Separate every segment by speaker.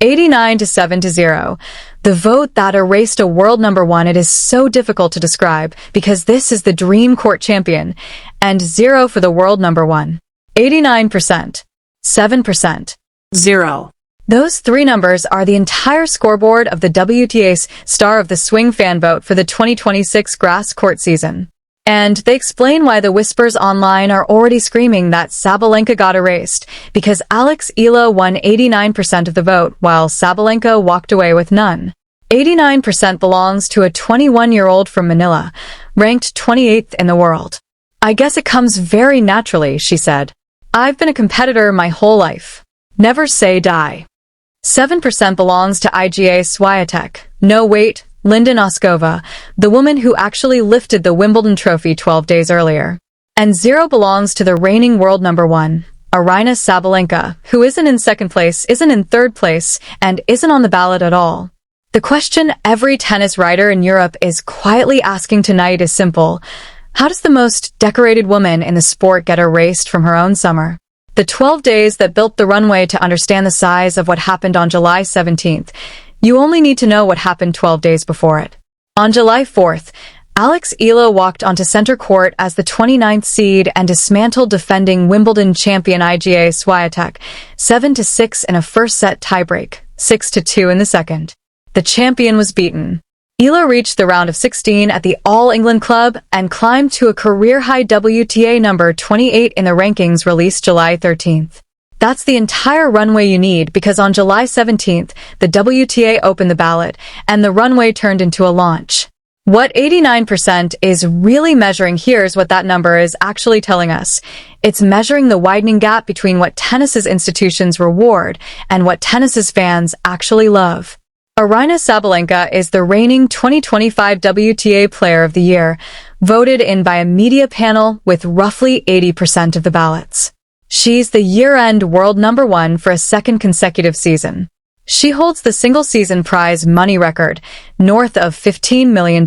Speaker 1: 89 to 7 to 0. The vote that erased a world number one. It is so difficult to describe because this is the dream court champion. And 0 for the world number one. 89%. 7%.
Speaker 2: 0.
Speaker 1: Those three numbers are the entire scoreboard of the WTA's Star of the Swing fan vote for the 2026 grass court season. And they explain why the whispers online are already screaming that Sabalenka got erased, because Eala won 89% of the vote, while Sabalenka walked away with none. 89% belongs to a 21-year-old from Manila, ranked 28th in the world. I guess it comes very naturally, she said. I've been a competitor my whole life. Never say die. 7% belongs to Iga Swiatek. No wait, Linda Noskova, the woman who actually lifted the Wimbledon trophy 12 days earlier. And 0 belongs to the reigning world number one, Aryna Sabalenka, who isn't in second place, isn't in third place, and isn't on the ballot at all. The question every tennis writer in Europe is quietly asking tonight is simple. How does the most decorated woman in the sport get erased from her own summer? The 12 days that built the runway to understand the size of what happened on July 17th. You only need to know what happened 12 days before it. On July 4th, Eala walked onto center court as the 29th seed and dismantled defending Wimbledon champion Iga Swiatek 7-6 in a first-set tiebreak, 6-2 in the second. The champion was beaten. Eala reached the round of 16 at the All England Club and climbed to a career-high WTA number 28 in the rankings released July 13th. That's the entire runway you need because on July 17th, the WTA opened the ballot and the runway turned into a launch. What 89% is really measuring, here's what that number is actually telling us. It's measuring the widening gap between what tennis's institutions reward and what tennis's fans actually love. Aryna Sabalenka is the reigning 2025 WTA Player of the Year, voted in by a media panel with roughly 80% of the ballots. She's the year-end world number one for a second consecutive season. She holds the single-season prize money record, north of $15 million.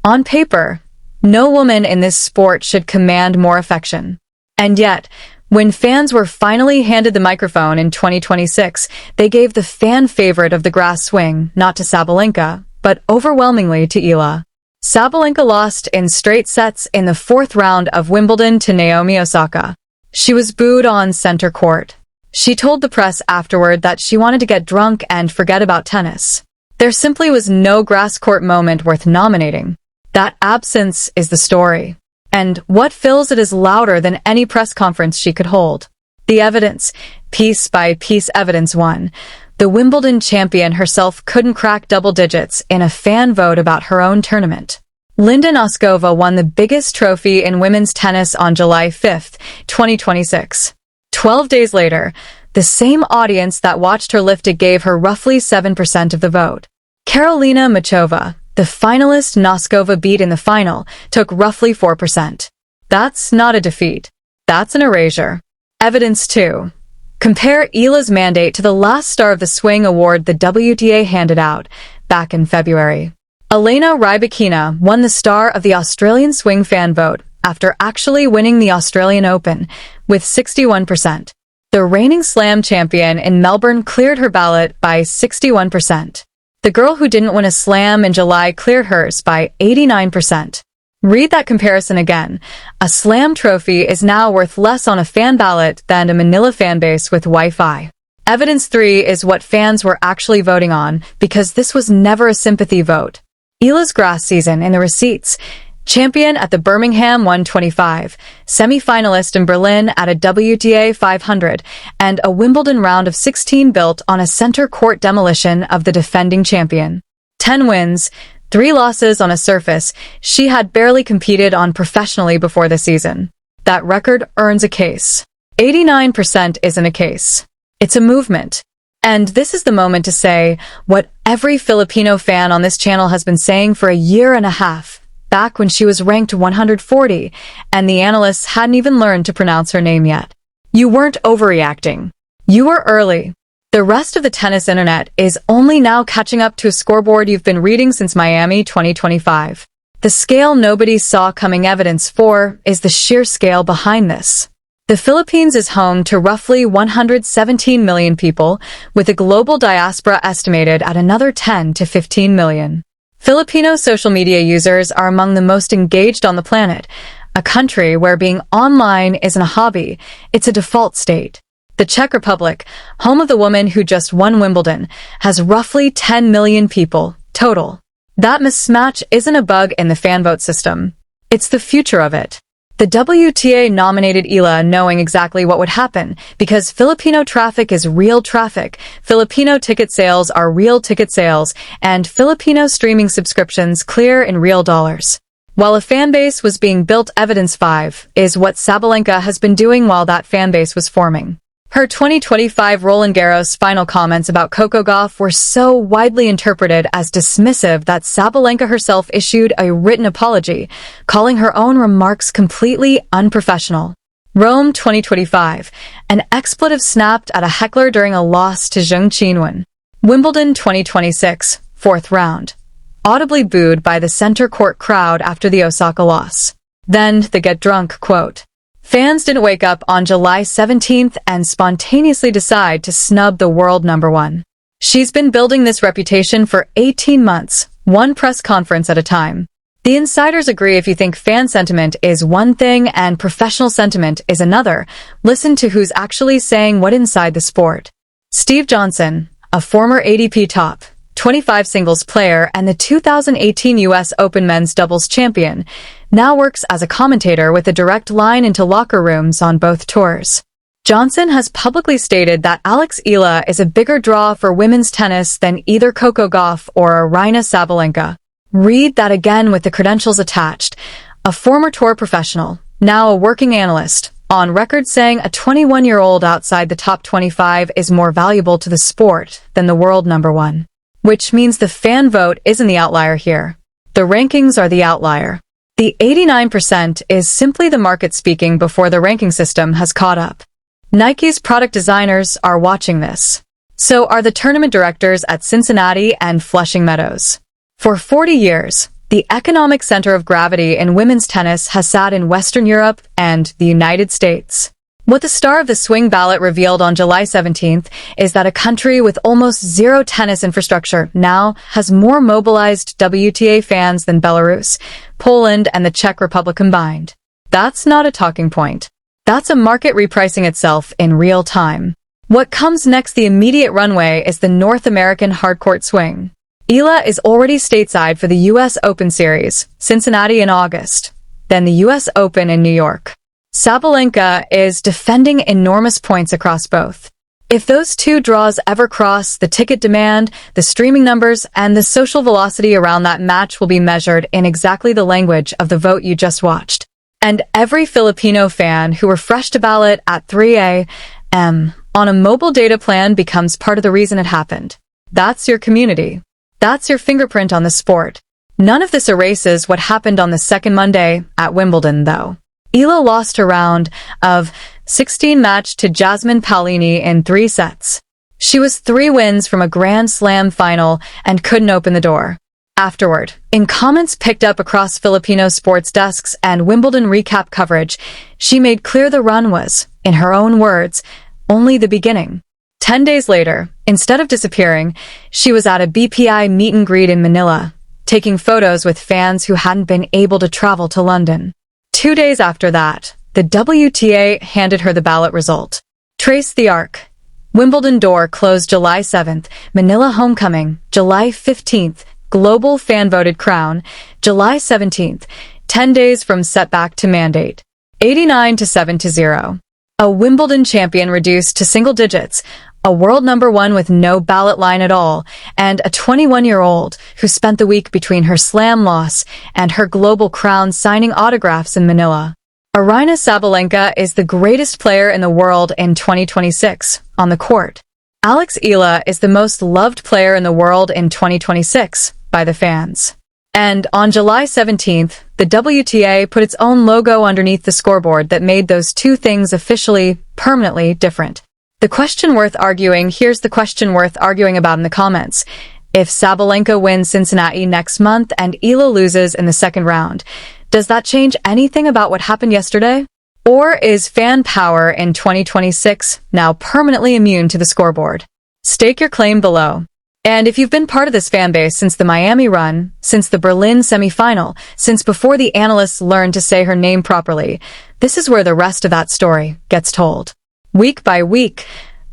Speaker 1: On paper, no woman in this sport should command more affection. And yet, when fans were finally handed the microphone in 2026, they gave the fan favorite of the grass swing, not to Sabalenka, but overwhelmingly to Eala. Sabalenka lost in straight sets in the fourth round of Wimbledon to Naomi Osaka. She was booed on center court. She told the press afterward that she wanted to get drunk and forget about tennis. There simply was no grass court moment worth nominating. That absence is the story. And what fills it is louder than any press conference she could hold. The evidence, piece by piece evidence 1. The Wimbledon champion herself couldn't crack double digits in a fan vote about her own tournament. Linda Noskova won the biggest trophy in women's tennis on July 5, 2026. 12 days later, the same audience that watched her lift it gave her roughly 7% of the vote. Karolina Muchova, the finalist Noskova beat in the final, took roughly 4%. That's not a defeat. That's an erasure. Evidence 2. Compare Eala's mandate to the last Star of the Swing award the WTA handed out back in February. Elena Rybakina won the Star of the Australian Swing fan vote after actually winning the Australian Open with 61%. The reigning Slam champion in Melbourne cleared her ballot by 61%. The girl who didn't win a Slam in July cleared hers by 89%. Read that comparison again. A Slam trophy is now worth less on a fan ballot than a Manila fan base with Wi-Fi. Evidence 3 is what fans were actually voting on, because this was never a sympathy vote. Eala's grass season in the receipts. Champion at the Birmingham 125, semi-finalist in Berlin at a WTA 500, and a Wimbledon round of 16 built on a center court demolition of the defending champion. 10 wins, 3 losses on a surface she had barely competed on professionally before the season. That record earns a case. 89% isn't a case. It's a movement. And this is the moment to say what every Filipino fan on this channel has been saying for a year and a half, back when she was ranked 140, and the analysts hadn't even learned to pronounce her name yet. You weren't overreacting. You were early. The rest of the tennis internet is only now catching up to a scoreboard you've been reading since Miami 2025. The scale nobody saw coming. Evidence 4 is the sheer scale behind this. The Philippines is home to roughly 117 million people, with a global diaspora estimated at another 10 to 15 million. Filipino social media users are among the most engaged on the planet, a country where being online isn't a hobby, it's a default state. The Czech Republic, home of the woman who just won Wimbledon, has roughly 10 million people total. That mismatch isn't a bug in the fan vote system. It's the future of it. The WTA nominated Eala knowing exactly what would happen, because Filipino traffic is real traffic, Filipino ticket sales are real ticket sales, and Filipino streaming subscriptions clear in real dollars. While a fanbase was being built, evidence 5 is what Sabalenka has been doing while that fanbase was forming. Her 2025 Roland Garros final comments about Coco Gauff were so widely interpreted as dismissive that Sabalenka herself issued a written apology, calling her own remarks completely unprofessional. Rome 2025. An expletive snapped at a heckler during a loss to Zheng Qinwen. Wimbledon 2026, 4th round. Audibly booed by the center court crowd after the Osaka loss. Then the get drunk quote. Fans didn't wake up on July 17th and spontaneously decide to snub the world number one. She's been building this reputation for 18 months, one press conference at a time. The insiders agree. If you think fan sentiment is one thing and professional sentiment is another, listen to who's actually saying what inside the sport. Steve Johnson, a former ADP top 25 singles player and the 2018 U.S. Open men's doubles champion, now works as a commentator with a direct line into locker rooms on both tours. Johnson has publicly stated that Eala is a bigger draw for women's tennis than either Coco Gauff or Aryna Sabalenka. Read that again with the credentials attached. A former tour professional, now a working analyst, on record saying a 21-year-old outside the top 25 is more valuable to the sport than the world number one. Which means the fan vote isn't the outlier here. The rankings are the outlier. The 89% is simply the market speaking before the ranking system has caught up. Nike's product designers are watching this. So are the tournament directors at Cincinnati and Flushing Meadows. For 40 years, the economic center of gravity in women's tennis has sat in Western Europe and the United States. What the star of the swing ballot revealed on July 17th is that a country with almost zero tennis infrastructure now has more mobilized WTA fans than Belarus, Poland, and the Czech Republic combined. That's not a talking point. That's a market repricing itself in real time. What comes next? The immediate runway is the North American hardcourt swing. Eala is already stateside for the U.S. Open Series, Cincinnati in August, then the U.S. Open in New York. Sabalenka is defending enormous points across both. If those two draws ever cross, the ticket demand, the streaming numbers, and the social velocity around that match will be measured in exactly the language of the vote you just watched. And every Filipino fan who refreshed a ballot at 3 a.m. on a mobile data plan becomes part of the reason it happened. That's your community. That's your fingerprint on the sport. None of this erases what happened on the second Monday at Wimbledon, though. Eala lost her round of 16 match to Jasmine Paolini in 3 sets. She was 3 wins from a Grand Slam final and couldn't open the door. Afterward, in comments picked up across Filipino sports desks and Wimbledon recap coverage, she made clear the run was, in her own words, only the beginning. 10 days later, instead of disappearing, she was at a BPI meet and greet in Manila, taking photos with fans who hadn't been able to travel to London. 2 days after that, the WTA handed her the ballot result. Trace the arc. Wimbledon door closed July 7th, Manila homecoming, July 15th, global fan-voted crown, July 17th, 10 days from setback to mandate. 89 to 7-0. A Wimbledon champion reduced to single digits, a world number one with no ballot line at all, and a 21-year-old who spent the week between her slam loss and her global crown signing autographs in Manila. Aryna Sabalenka is the greatest player in the world in 2026 on the court. Eala is the most loved player in the world in 2026 by the fans. And on July 17th, the WTA put its own logo underneath the scoreboard that made those two things officially, permanently different. The question worth arguing, here's the question worth arguing about in the comments. If Sabalenka wins Cincinnati next month and Eala loses in the second round, does that change anything about what happened yesterday? Or is fan power in 2026 now permanently immune to the scoreboard? Stake your claim below. And if you've been part of this fanbase since the Miami run, since the Berlin semifinal, since before the analysts learned to say her name properly, this is where the rest of that story gets told. Week by week,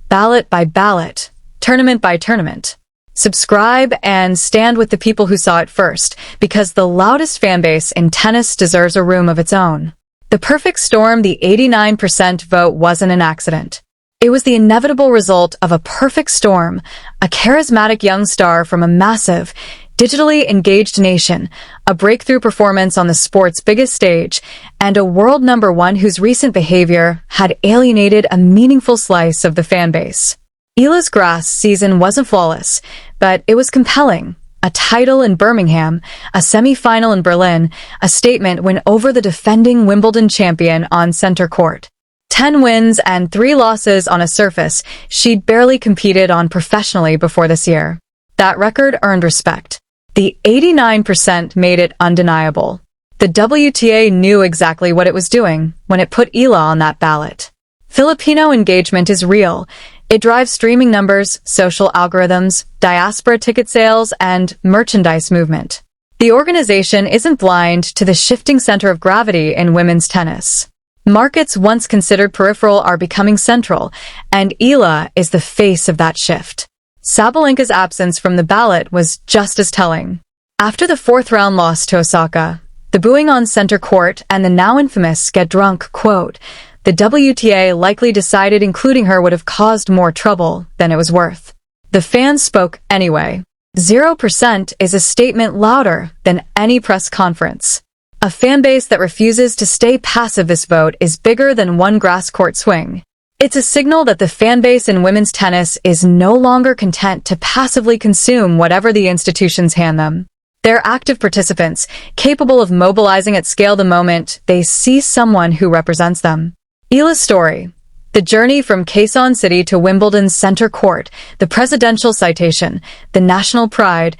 Speaker 1: ballot by ballot, tournament by tournament. Subscribe and stand with the people who saw it first, because the loudest fanbase in tennis deserves a room of its own. The perfect storm, the 89% vote, wasn't an accident. It was the inevitable result of a perfect storm, a charismatic young star from a massive, digitally engaged nation, a breakthrough performance on the sport's biggest stage, and a world number one whose recent behavior had alienated a meaningful slice of the fanbase. Eala's grass season wasn't flawless, but it was compelling. A title in Birmingham, a semi-final in Berlin, a statement win over the defending Wimbledon champion on center court. 10 wins and 3 losses on a surface she'd barely competed on professionally before this year. That record earned respect. The 89% made it undeniable. The WTA knew exactly what it was doing when it put Eala on that ballot. Filipino engagement is real. It drives streaming numbers, social algorithms, diaspora ticket sales, and merchandise movement. The organization isn't blind to the shifting center of gravity in women's tennis. Markets once considered peripheral are becoming central, and Eala is the face of that shift. Sabalenka's absence from the ballot was just as telling. After the 4th-round loss to Osaka, the booing on center court, and the now infamous get drunk quote, the WTA likely decided including her would have caused more trouble than it was worth. The fans spoke anyway. 0% is a statement louder than any press conference. A fanbase that refuses to stay passive this vote is bigger than one grass court swing. It's a signal that the fanbase in women's tennis is no longer content to passively consume whatever the institutions hand them. They're active participants, capable of mobilizing at scale the moment they see someone who represents them. Eala's story. The journey from Quezon City to Wimbledon's center court, the presidential citation, the national pride,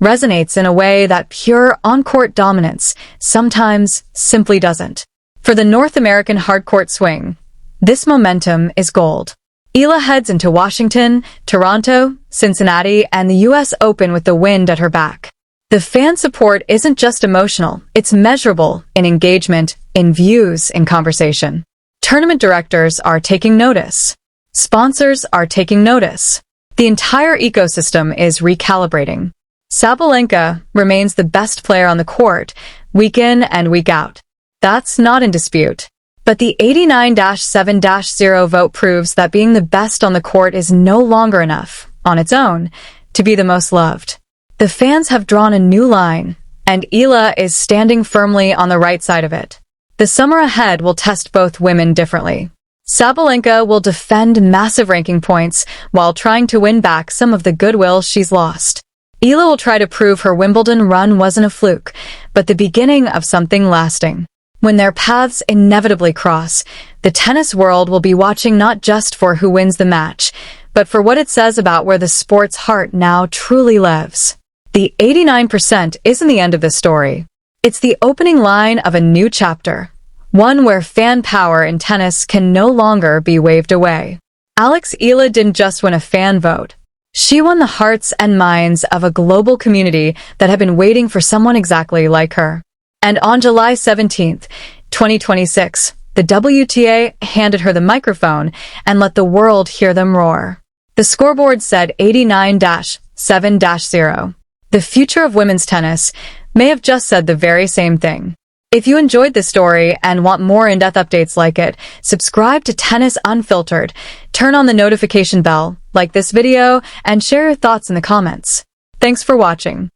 Speaker 1: resonates in a way that pure on-court dominance sometimes simply doesn't. For the North American hard-court swing, this momentum is gold. Eala heads into Washington, Toronto, Cincinnati, and the U.S. Open with the wind at her back. The fan support isn't just emotional, it's measurable in engagement, in views, in conversation. Tournament directors are taking notice. Sponsors are taking notice. The entire ecosystem is recalibrating. Sabalenka remains the best player on the court, week in and week out. That's not in dispute. But the 89-7-0 vote proves that being the best on the court is no longer enough, on its own, to be the most loved. The fans have drawn a new line, and Eala is standing firmly on the right side of it. The summer ahead will test both women differently. Sabalenka will defend massive ranking points while trying to win back some of the goodwill she's lost. Eala will try to prove her Wimbledon run wasn't a fluke, but the beginning of something lasting. When their paths inevitably cross, the tennis world will be watching not just for who wins the match, but for what it says about where the sport's heart now truly lives. The 89% isn't the end of the story. It's the opening line of a new chapter, one where fan power in tennis can no longer be waved away. Eala didn't just win a fan vote. She won the hearts and minds of a global community that had been waiting for someone exactly like her. And on July 17, 2026, the WTA handed her the microphone and let the world hear them roar. The scoreboard said 89-7-0. The future of women's tennis may have just said the very same thing. If you enjoyed this story and want more in-depth updates like it, subscribe to Tennis Unfiltered, turn on the notification bell, like this video, and share your thoughts in the comments. Thanks for watching.